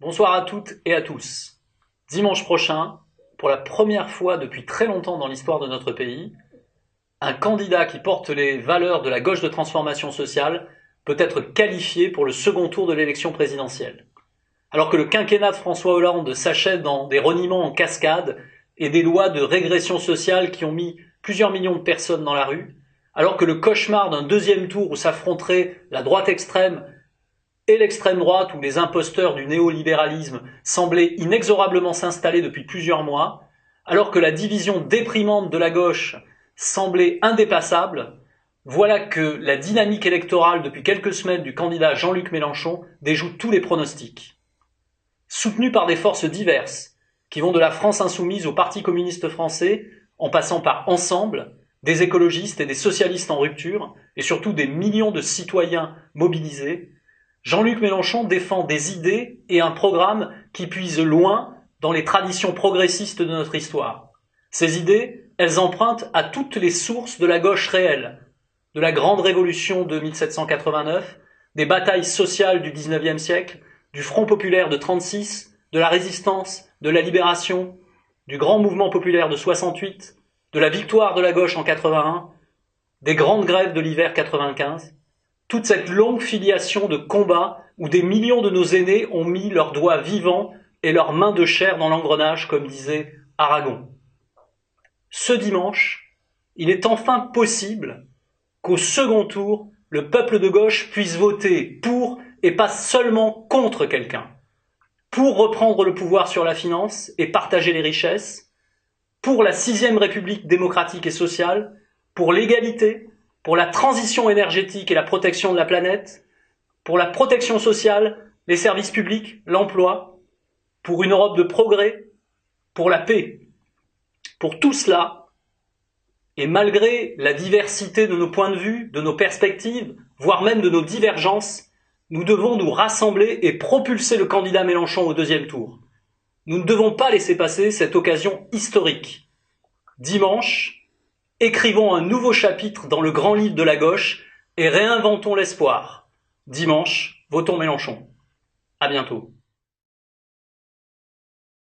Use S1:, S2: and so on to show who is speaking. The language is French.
S1: Bonsoir à toutes et à tous. Dimanche prochain, pour la première fois depuis très longtemps dans l'histoire de notre pays, un candidat qui porte les valeurs de la gauche de transformation sociale peut être qualifié pour le second tour de l'élection présidentielle. Alors que le quinquennat de François Hollande s'achève dans des reniements en cascade et des lois de régression sociale qui ont mis plusieurs millions de personnes dans la rue, alors que le cauchemar d'un deuxième tour où s'affronteraient la droite extrême et l'extrême droite, où les imposteurs du néolibéralisme semblaient inexorablement s'installer depuis plusieurs mois, alors que la division déprimante de la gauche semblait indépassable, voilà que la dynamique électorale depuis quelques semaines du candidat Jean-Luc Mélenchon déjoue tous les pronostics. Soutenu par des forces diverses, qui vont de la France insoumise au Parti communiste français, en passant par Ensemble, des écologistes et des socialistes en rupture, et surtout des millions de citoyens mobilisés, Jean-Luc Mélenchon défend des idées et un programme qui puisent loin dans les traditions progressistes de notre histoire. Ces idées, elles empruntent à toutes les sources de la gauche réelle, de la grande révolution de 1789, des batailles sociales du XIXe siècle, du Front populaire de 36, de la résistance, de la libération, du grand mouvement populaire de 68, de la victoire de la gauche en 81, des grandes grèves de l'hiver 95, toute cette longue filiation de combats où des millions de nos aînés ont mis leurs doigts vivants et leurs mains de chair dans l'engrenage, comme disait Aragon. Ce dimanche, il est enfin possible qu'au second tour, le peuple de gauche puisse voter pour et pas seulement contre quelqu'un. Pour reprendre le pouvoir sur la finance et partager les richesses, pour la 6e République démocratique et sociale, pour l'égalité, pour la transition énergétique et la protection de la planète, pour la protection sociale, les services publics, l'emploi, pour une Europe de progrès, pour la paix. Pour tout cela, et malgré la diversité de nos points de vue, de nos perspectives, voire même de nos divergences, nous devons nous rassembler et propulser le candidat Mélenchon au deuxième tour. Nous ne devons pas laisser passer cette occasion historique. Dimanche, écrivons un nouveau chapitre dans le grand livre de la gauche et réinventons l'espoir. Dimanche, votons Mélenchon. À bientôt.